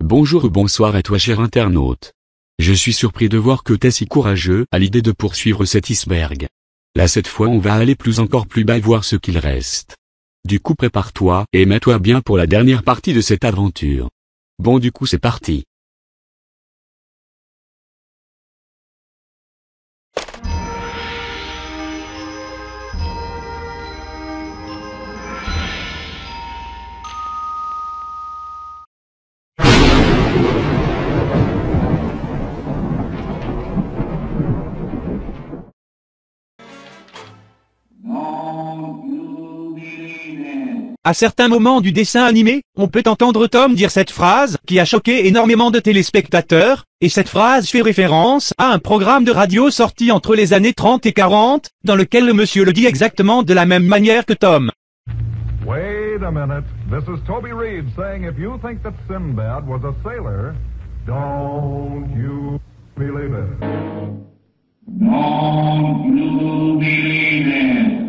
Bonjour ou bonsoir à toi cher internaute. Je suis surpris de voir que t'es si courageux à l'idée de poursuivre cet iceberg. Là cette fois on va aller encore plus bas voir ce qu'il reste. Du coup prépare-toi et mets-toi bien pour la dernière partie de cette aventure. Bon du coup c'est parti. À certains moments du dessin animé, on peut entendre Tom dire cette phrase qui a choqué énormément de téléspectateurs, et cette phrase fait référence à un programme de radio sorti entre les années 30 et 40, dans lequel le monsieur le dit exactement de la même manière que Tom. Wait a minute. This is Toby Reed saying if you think that Sinbad was a sailor, don't you believe it. Don't you believe it.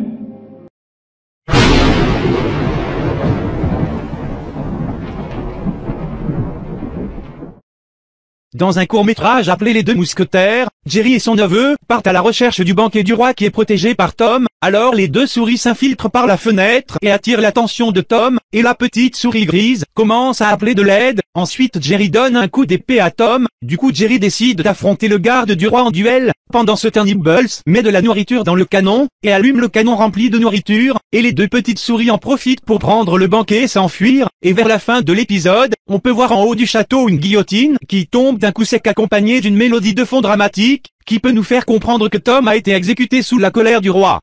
Dans un court-métrage appelé Les Deux Mousquetaires, Jerry et son neveu partent à la recherche du banquet du roi qui est protégé par Tom. Alors les deux souris s'infiltrent par la fenêtre et attirent l'attention de Tom, et la petite souris grise commence à appeler de l'aide. Ensuite Jerry donne un coup d'épée à Tom. Du coup Jerry décide d'affronter le garde du roi en duel. Pendant ce temps Nibbles met de la nourriture dans le canon, et allume le canon rempli de nourriture, et les deux petites souris en profitent pour prendre le banquet et s'enfuir, et vers la fin de l'épisode, on peut voir en haut du château une guillotine, qui tombe d'un coup sec accompagnée d'une mélodie de fond dramatique, qui peut nous faire comprendre que Tom a été exécuté sous la colère du roi.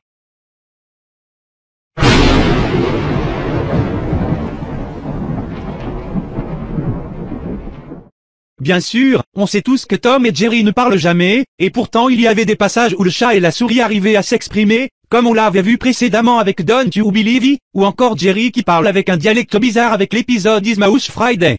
Bien sûr, on sait tous que Tom et Jerry ne parlent jamais, et pourtant il y avait des passages où le chat et la souris arrivaient à s'exprimer, comme on l'avait vu précédemment avec Don't You Believe It, ou encore Jerry qui parle avec un dialecte bizarre avec l'épisode Is Mouse Friday.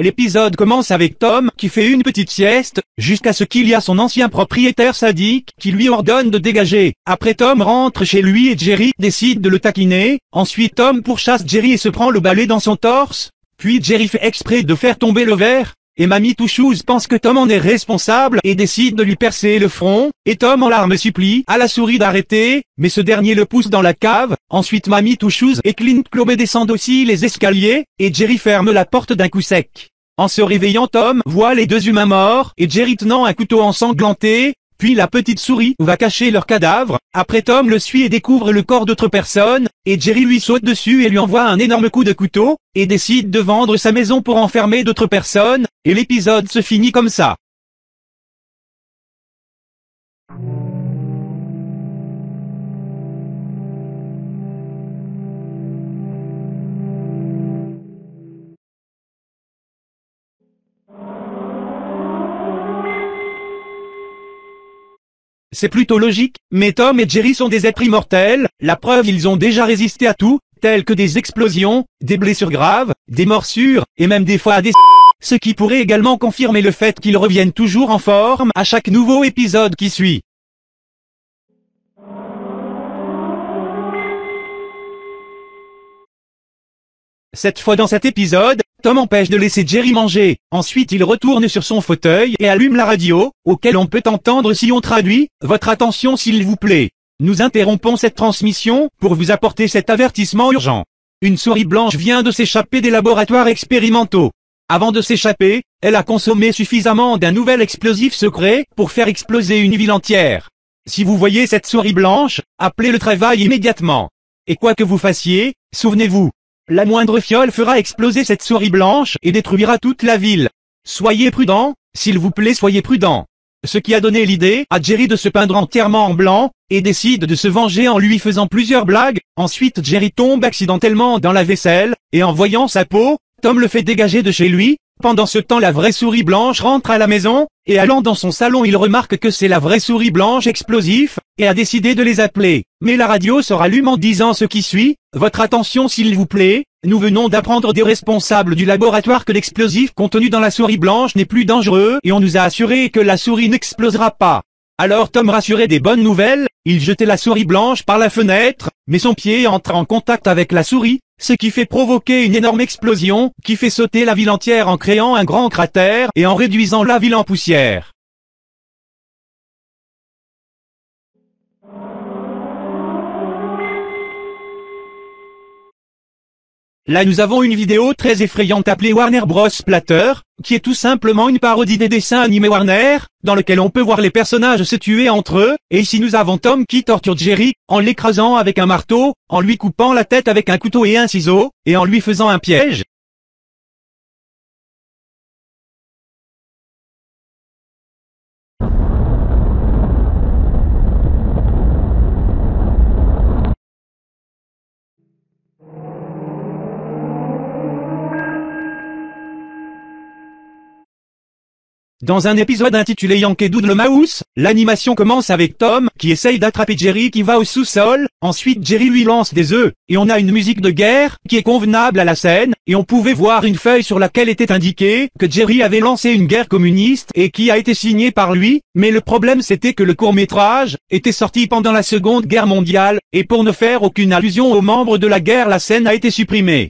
L'épisode commence avec Tom qui fait une petite sieste, jusqu'à ce qu'il y a son ancien propriétaire sadique qui lui ordonne de dégager. Après Tom rentre chez lui et Jerry décide de le taquiner. Ensuite Tom pourchasse Jerry et se prend le balai dans son torse. Puis Jerry fait exprès de faire tomber le verre. Et Mamie Two Shoes pense que Tom en est responsable et décide de lui percer le front, et Tom en larmes supplie à la souris d'arrêter, mais ce dernier le pousse dans la cave. Ensuite Mamie Two Shoes et Clint Clobé descendent aussi les escaliers, et Jerry ferme la porte d'un coup sec. En se réveillant Tom voit les deux humains morts, et Jerry tenant un couteau ensanglanté, puis la petite souris va cacher leur cadavre. Après Tom le suit et découvre le corps d'autres personnes, et Jerry lui saute dessus et lui envoie un énorme coup de couteau, et décide de vendre sa maison pour enfermer d'autres personnes, et l'épisode se finit comme ça. C'est plutôt logique, mais Tom et Jerry sont des êtres immortels, la preuve ils ont déjà résisté à tout, telles que des explosions, des blessures graves, des morsures, et même des fois à des ce qui pourrait également confirmer le fait qu'ils reviennent toujours en forme à chaque nouveau épisode qui suit. Cette fois dans cet épisode, Tom empêche de laisser Jerry manger, ensuite il retourne sur son fauteuil et allume la radio, auquel on peut entendre si on traduit « Votre attention s'il vous plaît. Nous interrompons cette transmission pour vous apporter cet avertissement urgent. Une souris blanche vient de s'échapper des laboratoires expérimentaux. Avant de s'échapper, elle a consommé suffisamment d'un nouvel explosif secret pour faire exploser une ville entière. Si vous voyez cette souris blanche, appelez le travail immédiatement. Et quoi que vous fassiez, souvenez-vous. La moindre fiole fera exploser cette souris blanche et détruira toute la ville. Soyez prudents, s'il vous plaît soyez prudents. » Ce qui a donné l'idée à Jerry de se peindre entièrement en blanc, et décide de se venger en lui faisant plusieurs blagues. Ensuite Jerry tombe accidentellement dans la vaisselle, et en voyant sa peau, Tom le fait dégager de chez lui. Pendant ce temps la vraie souris blanche rentre à la maison, et allant dans son salon il remarque que c'est la vraie souris blanche explosif, et a décidé de les appeler. Mais la radio se rallume en disant ce qui suit, « Votre attention s'il vous plaît, nous venons d'apprendre des responsables du laboratoire que l'explosif contenu dans la souris blanche n'est plus dangereux et on nous a assuré que la souris n'explosera pas. Alors Tom rassurait des bonnes nouvelles, il jetait la souris blanche par la fenêtre, mais son pied entre en contact avec la souris, ce qui fait provoquer une énorme explosion, qui fait sauter la ville entière en créant un grand cratère et en réduisant la ville en poussière. Là nous avons une vidéo très effrayante appelée Warner Bros. Splatter, qui est tout simplement une parodie des dessins animés Warner, dans lequel on peut voir les personnages se tuer entre eux, et ici nous avons Tom qui torture Jerry, en l'écrasant avec un marteau, en lui coupant la tête avec un couteau et un ciseau, et en lui faisant un piège. Dans un épisode intitulé Yankee Doodle Mouse, l'animation commence avec Tom qui essaye d'attraper Jerry qui va au sous-sol, ensuite Jerry lui lance des œufs, et on a une musique de guerre qui est convenable à la scène, et on pouvait voir une feuille sur laquelle était indiqué que Jerry avait lancé une guerre communiste et qui a été signée par lui, mais le problème c'était que le court-métrage était sorti pendant la Seconde Guerre mondiale, et pour ne faire aucune allusion aux membres de la guerre la scène a été supprimée.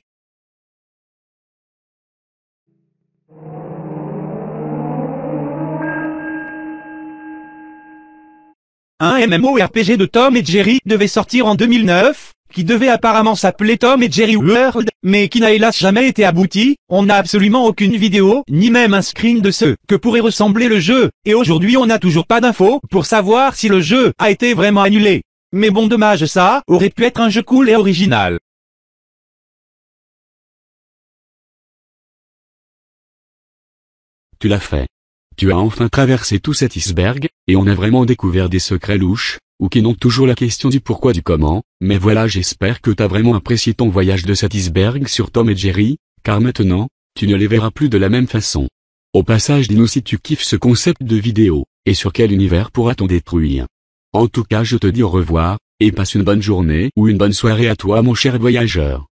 Un MMORPG de Tom et Jerry devait sortir en 2009, qui devait apparemment s'appeler Tom et Jerry World, mais qui n'a hélas jamais été abouti. On n'a absolument aucune vidéo, ni même un screen de ce que pourrait ressembler le jeu, et aujourd'hui on n'a toujours pas d'infos pour savoir si le jeu a été vraiment annulé. Mais bon, dommage, ça aurait pu être un jeu cool et original. Tu l'as fait. Tu as enfin traversé tout cet iceberg, et on a vraiment découvert des secrets louches, ou qui n'ont toujours la question du pourquoi du comment, mais voilà, j'espère que t'as vraiment apprécié ton voyage de cet iceberg sur Tom et Jerry, car maintenant, tu ne les verras plus de la même façon. Au passage, dis-nous si tu kiffes ce concept de vidéo, et sur quel univers pourra-t-on détruire. En tout cas, je te dis au revoir, et passe une bonne journée ou une bonne soirée à toi mon cher voyageur.